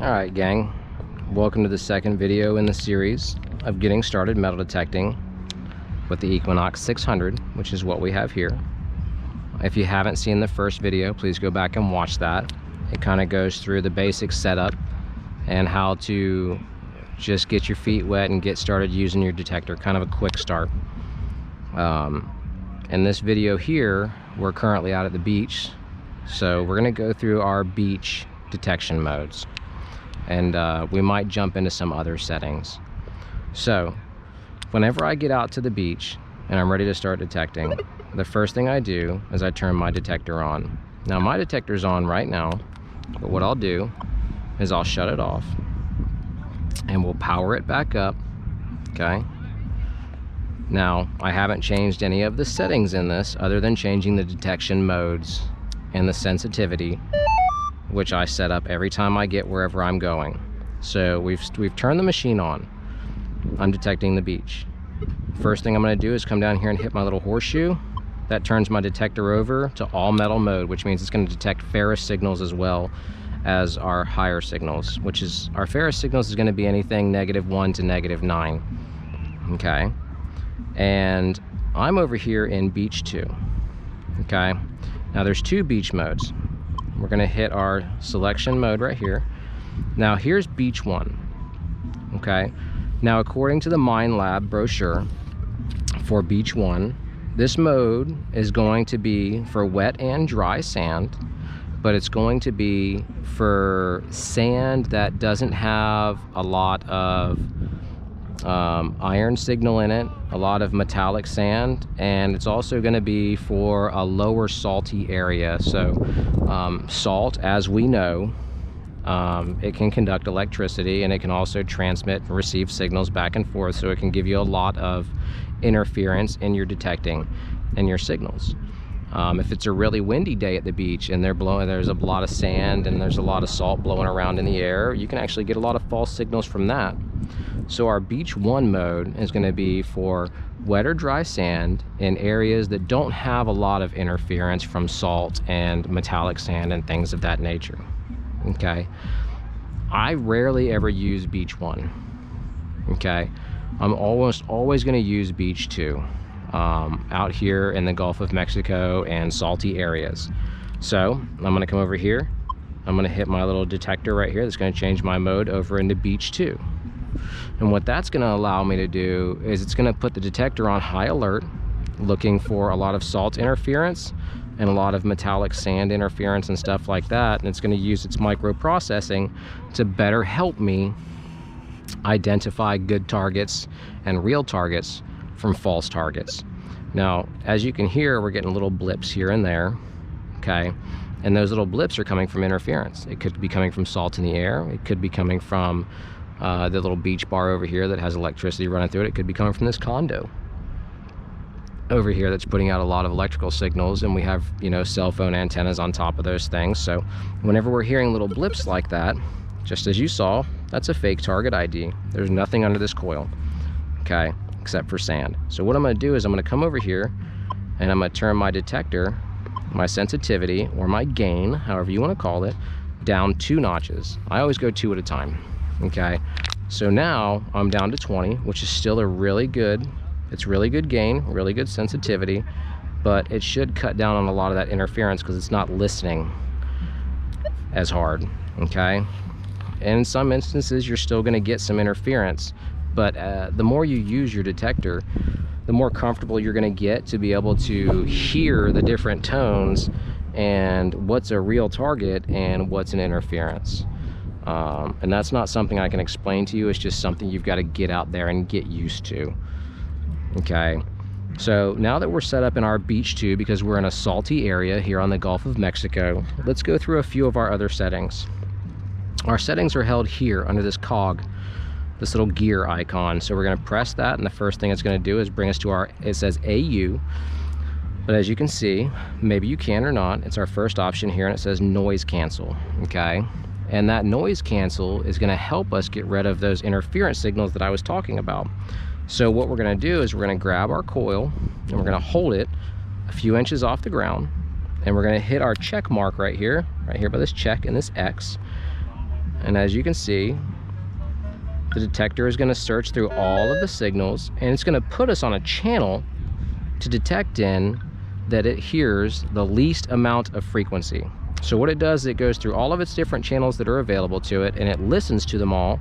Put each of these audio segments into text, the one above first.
Alright gang, welcome to the second video in the series of getting started metal detecting with the Equinox 600, which is what we have here. If you haven't seen the first video, please go back and watch that. It kind of goes through the basic setup and how to just get your feet wet and get started using your detector, kind of a quick start. In this video here, we're currently out at the beach, so we're going to go through our beach detection modes, and we might jump into some other settings. So whenever I get out to the beach and I'm ready to start detecting, the first thing I do is I turn my detector on. Now my detector's on right now, but what I'll do is I'll shut it off and we'll power it back up. Okay, now I haven't changed any of the settings in this other than changing the detection modes and the sensitivity, which I set up every time I get wherever I'm going. So we've turned the machine on. I'm detecting the beach. First thing I'm going to do is come down here and hit my little horseshoe. That turns my detector over to all metal mode, which means it's going to detect Ferris signals as well as our higher signals, which is, our Ferris signals is going to be anything -1 to -9. Okay, and I'm over here in beach 2. Okay, now there's 2 beach modes. We're going to hit our selection mode right here. Now here's beach 1. Okay, now according to the Mine Lab brochure for beach 1, this mode is going to be for wet and dry sand, but it's going to be for sand that doesn't have a lot of iron signal in it, a lot of metallic sand, and it's also going to be for a lower salty area. So salt, as we know, it can conduct electricity, and it can also transmit and receive signals back and forth, so it can give you a lot of interference in your detecting and your signals. If it's a really windy day at the beach and there's a lot of sand and there's a lot of salt blowing around in the air, you can actually get a lot of false signals from that. So our beach 1 mode is going to be for wet or dry sand in areas that don't have a lot of interference from salt and metallic sand and things of that nature. Okay, I rarely ever use beach 1. Okay, I'm almost always going to use beach 2 out here in the Gulf of Mexico and salty areas. So I'm going to come over here, I'm going to hit my little detector right here that's going to change my mode over into beach 2. And what that's going to allow me to do is it's going to put the detector on high alert, looking for a lot of salt interference and a lot of metallic sand interference and stuff like that. And it's going to use its microprocessing to better help me identify good targets and real targets from false targets. Now, as you can hear, we're getting little blips here and there. Okay, and those little blips are coming from interference. It could be coming from salt in the air. It could be coming from the little beach bar over here that has electricity running through it. It could be coming from this condo over here that's putting out a lot of electrical signals, and we have, you know, cell phone antennas on top of those things. So whenever we're hearing little blips like that, just as you saw, that's a fake target ID. There's nothing under this coil, okay, except for sand. So what I'm going to do is I'm going to come over here and I'm going to turn my detector, my sensitivity, or my gain, however you want to call it, down 2 notches. I always go 2 at a time. Okay, so now I'm down to 20, which is still a really good, it's really good gain, really good sensitivity, but it should cut down on a lot of that interference because it's not listening as hard. Okay, and in some instances you're still going to get some interference, but the more you use your detector, the more comfortable you're going to get to be able to hear the different tones and what's a real target and what's an interference. And that's not something I can explain to you. It's just something you've got to get out there and get used to. Okay, so now that we're set up in our beach 2, because we're in a salty area here on the Gulf of Mexico, let's go through a few of our other settings. Our settings are held here under this cog, this little gear icon. So we're going to press that, and the first thing it's going to do is bring us to our, it says AU, but as you can see, maybe you can or not, it's our first option here, and it says noise cancel. Okay, and that noise cancel is going to help us get rid of those interference signals that I was talking about. So what we're going to do is we're going to grab our coil and we're going to hold it a few inches off the ground, and we're going to hit our check mark right here by this check and this X, And as you can see, the detector is going to search through all of the signals, and it's going to put us on a channel to detect in that it hears the least amount of frequency. So what it does is it goes through all of its different channels that are available to it, and it listens to them all,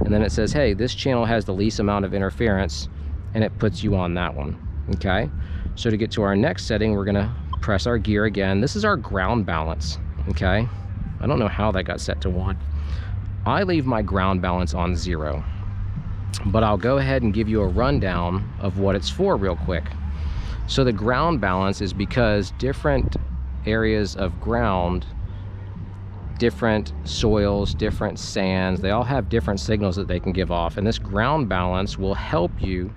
and then it says, hey, this channel has the least amount of interference, and it puts you on that one. Okay, so to get to our next setting, we're going to press our gear again. This is our ground balance. Okay, I don't know how that got set to 1. I leave my ground balance on 0, but I'll go ahead and give you a rundown of what it's for real quick. So the ground balance is because different areas of ground, different soils, different sands, they all have different signals that they can give off, and this ground balance will help you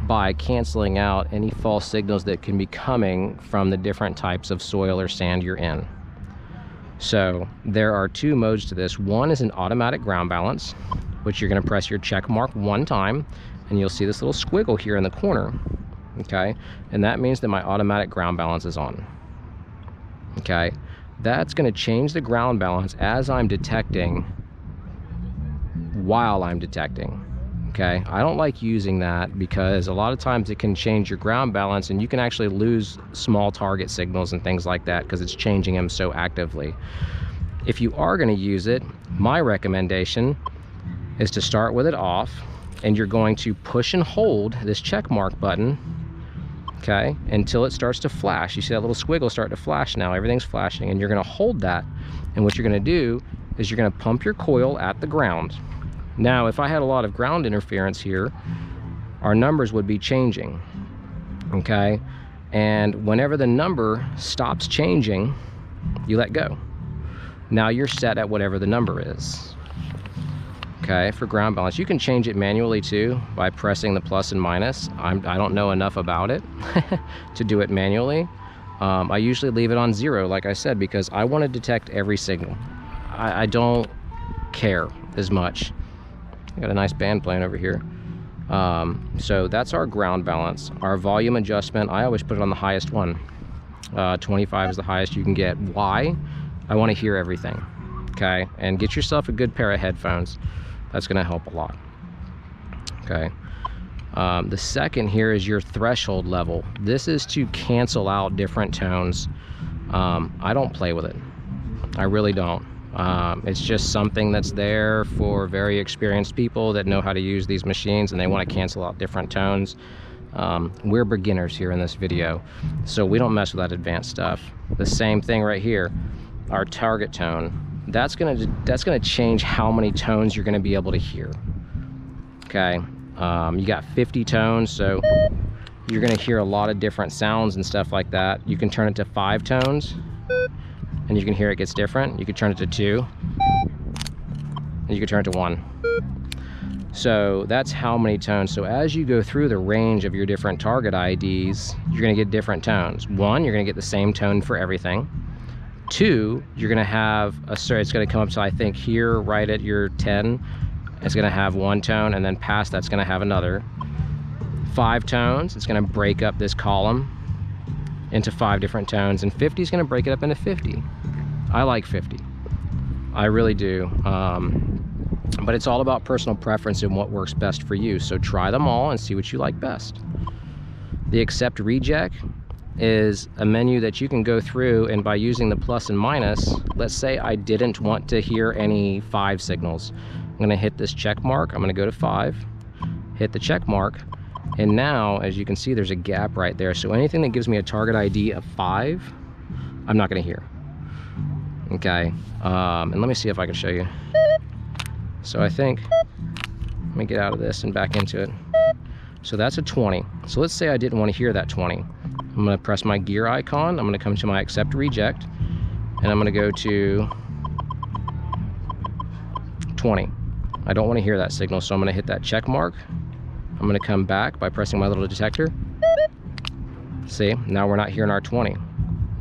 by canceling out any false signals that can be coming from the different types of soil or sand you're in. So there are 2 modes to this. One is an automatic ground balance, which you're going to press your check mark 1 time, and you'll see this little squiggle here in the corner. Okay, and that means that my automatic ground balance is on. Okay, that's going to change the ground balance as I'm detecting while I'm detecting. Okay, I don't like using that because a lot of times it can change your ground balance, and you can actually lose small target signals and things like that because it's changing them so actively. If you are going to use it, my recommendation is to start with it off, and you're going to push and hold this check mark button, okay, until it starts to flash. You see that little squiggle start to flash now, everything's flashing, and you're going to hold that, and what you're going to do is you're going to pump your coil at the ground. Now, if I had a lot of ground interference here, our numbers would be changing, okay? And whenever the number stops changing, you let go. Now you're set at whatever the number is, okay? For ground balance, you can change it manually too by pressing the plus and minus. I don't know enough about it to do it manually. I usually leave it on 0, like I said, because I want to detect every signal. I don't care as much. I got a nice band playing over here. So that's our ground balance. Our volume adjustment, I always put it on the highest one. 25 is the highest you can get. Why? I want to hear everything, okay? And get yourself a good pair of headphones. That's going to help a lot, okay? The second here is your threshold level. This is to cancel out different tones. I don't play with it. I really don't. It's just something that's there for very experienced people that know how to use these machines, and they want to cancel out different tones. We're beginners here in this video, so we don't mess with that advanced stuff. The same thing right here, our target tone. That's gonna change how many tones you're gonna be able to hear. Okay, you got 50 tones, so you're gonna hear a lot of different sounds and stuff like that. You can turn it to 5 tones, and you can hear it gets different. You could turn it to 2, and you could turn it to 1. So that's how many tones. So as you go through the range of your different target IDs, you're gonna get different tones. 1, you're gonna get the same tone for everything. 2, you're gonna have it's gonna come up to, I think, here, right at your 10, it's gonna have 1 tone, and then past that's gonna have another. 5 tones, it's gonna break up this column into 5 different tones, and 50 is gonna break it up into 50. I like 50, I really do. But it's all about personal preference and what works best for you. So try them all and see what you like best. The accept reject is a menu that you can go through, and by using the plus and minus, let's say I didn't want to hear any 5 signals. I'm gonna hit this check mark, I'm gonna go to 5, hit the check mark, and now, as you can see, there's a gap right there. So anything that gives me a target ID of 5, I'm not gonna hear. Okay, and let me see if I can show you. So I think, let me get out of this and back into it. So that's a 20. So let's say I didn't want to hear that 20. I'm gonna press my gear icon, I'm gonna come to my accept reject, and I'm gonna go to 20. I don't want to hear that signal, so I'm gonna hit that check mark. I'm gonna come back by pressing my little detector. See, now we're not hearing our 20,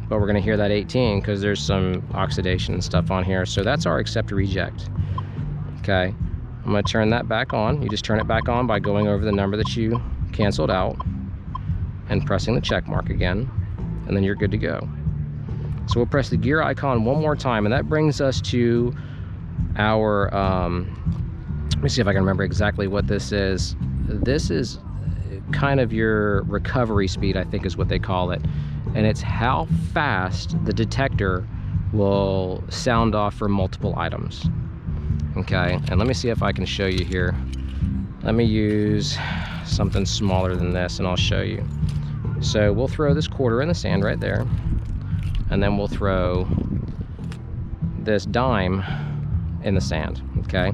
but we're gonna hear that 18 because there's some oxidation and stuff on here. So that's our accept reject. Okay, I'm gonna turn that back on. You just turn it back on by going over the number that you canceled out and pressing the check mark again, and then you're good to go. So we'll press the gear icon one more time, and that brings us to our, let me see if I can remember exactly what this is. This is kind of your recovery speed, I think is what they call it. And it's how fast the detector will sound off for multiple items. Okay, and let me see if I can show you here. Let me use something smaller than this and I'll show you. So we'll throw this quarter in the sand right there, and then we'll throw this dime in the sand. Okay,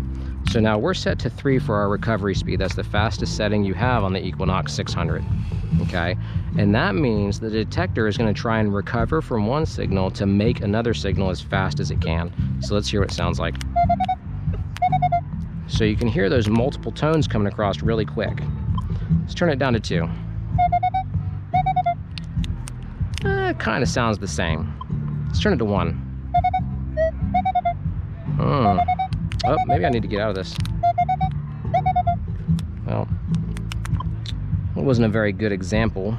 so now we're set to 3 for our recovery speed. That's the fastest setting you have on the Equinox 600. Okay, and that means the detector is going to try and recover from one signal to make another signal as fast as it can. So let's hear what it sounds like. So you can hear those multiple tones coming across really quick. Let's turn it down to 2. It kind of sounds the same. Let's turn it to 1. Oh, maybe I need to get out of this. Well, it wasn't a very good example.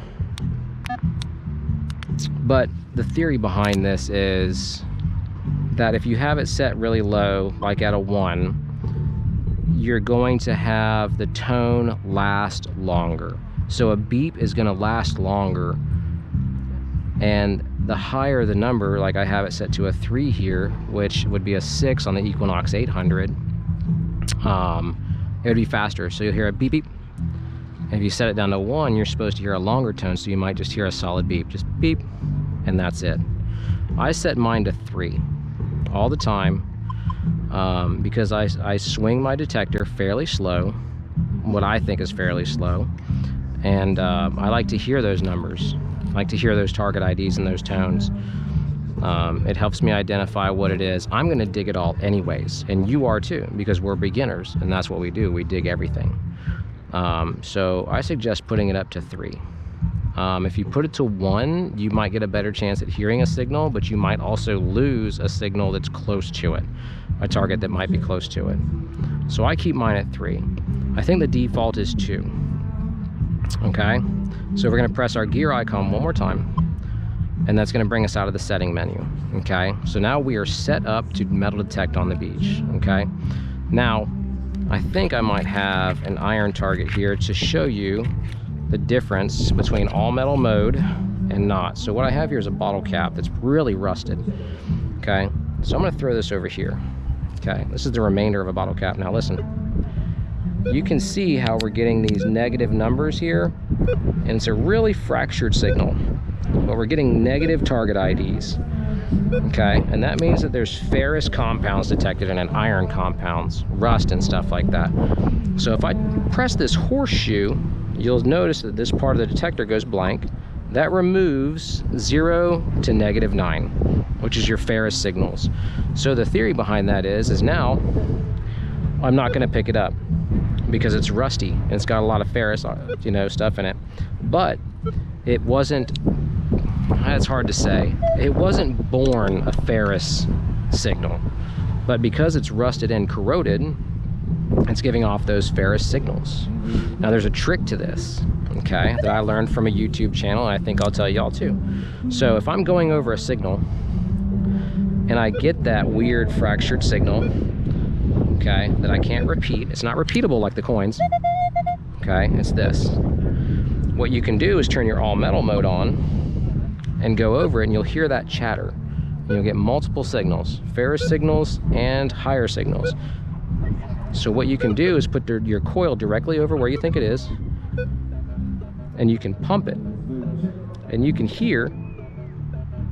But the theory behind this is that if you have it set really low, like at a 1, you're going to have the tone last longer. So a beep is going to last longer, and the higher the number, like I have it set to a 3 here, which would be a 6 on the Equinox 800, it would be faster. So you'll hear a beep beep. And if you set it down to 1, you're supposed to hear a longer tone, so you might just hear a solid beep, just beep, and that's it. I set mine to 3 all the time, because I swing my detector fairly slow, what I think is fairly slow, and I like to hear those numbers. I like to hear those target IDs and those tones. It helps me identify what it is. I'm going to dig it all anyways, and you are too, because we're beginners, and that's what we do. We dig everything. So I suggest putting it up to 3. If you put it to 1, you might get a better chance at hearing a signal, but you might also lose a signal that's close to it, a target that might be close to it. So I keep mine at 3. I think the default is 2. Okay, so we're going to press our gear icon one more time, and that's going to bring us out of the setting menu. Okay, so now we are set up to metal detect on the beach. Okay, now I think I might have an iron target here to show you the difference between all metal mode and not. So what I have here is a bottle cap that's really rusted. Okay, so I'm going to throw this over here. Okay, this is the remainder of a bottle cap. Now listen, you can see how we're getting these negative numbers here, and it's a really fractured signal, but we're getting negative target IDs. Okay, and that means that there's ferrous compounds detected in an iron compounds, rust and stuff like that. So if I press this horseshoe, you'll notice that this part of the detector goes blank. That removes 0 to -9, which is your ferrous signals. So the theory behind that is now I'm not going to pick it up because it's rusty and it's got a lot of ferrous, you know, stuff in it. But it wasn't, it's hard to say, it wasn't born a ferrous signal, but because it's rusted and corroded, it's giving off those ferrous signals. Now there's a trick to this, okay, that I learned from a YouTube channel, and I think I'll tell y'all too. So if I'm going over a signal and I get that weird fractured signal, okay, that I can't repeat, it's not repeatable like the coins, okay, it's this. What you can do is turn your all metal mode on and go over it, and you'll hear that chatter. You'll get multiple signals, ferrous signals and higher signals. So what you can do is put your coil directly over where you think it is, and you can pump it, and you can hear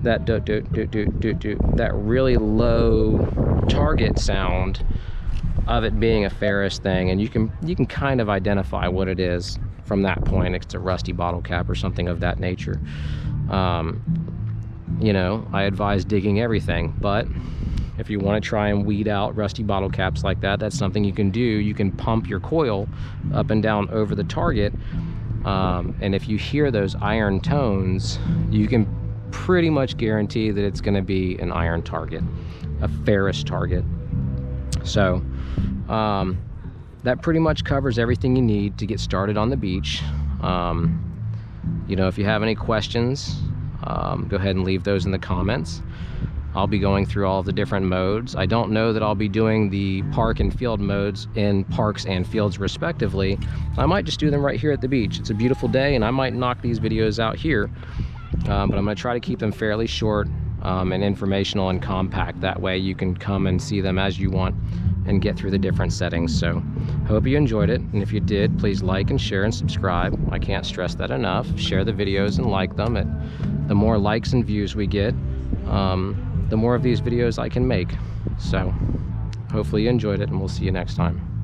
that that really low target sound of it being a ferrous thing, and you can kind of identify what it is from that point. It's a rusty bottle cap or something of that nature. You know, I advise digging everything, but if you want to try and weed out rusty bottle caps like that, that's something you can do. You can pump your coil up and down over the target, and if you hear those iron tones, you can pretty much guarantee that it's going to be an iron target, a ferrous target. So that pretty much covers everything you need to get started on the beach. You know, if you have any questions, go ahead and leave those in the comments. I'll be going through all the different modes. I don't know that I'll be doing the park and field modes in parks and fields respectively. I might just do them right here at the beach. It's a beautiful day and I might knock these videos out here, but I'm going to try to keep them fairly short and informational and compact. That way you can come and see them as you want and get through the different settings. So hope you enjoyed it, and if you did, please like and share and subscribe. I can't stress that enough. Share the videos and like them. The more likes and views we get, the more of these videos I can make. So hopefully you enjoyed it, and we'll see you next time.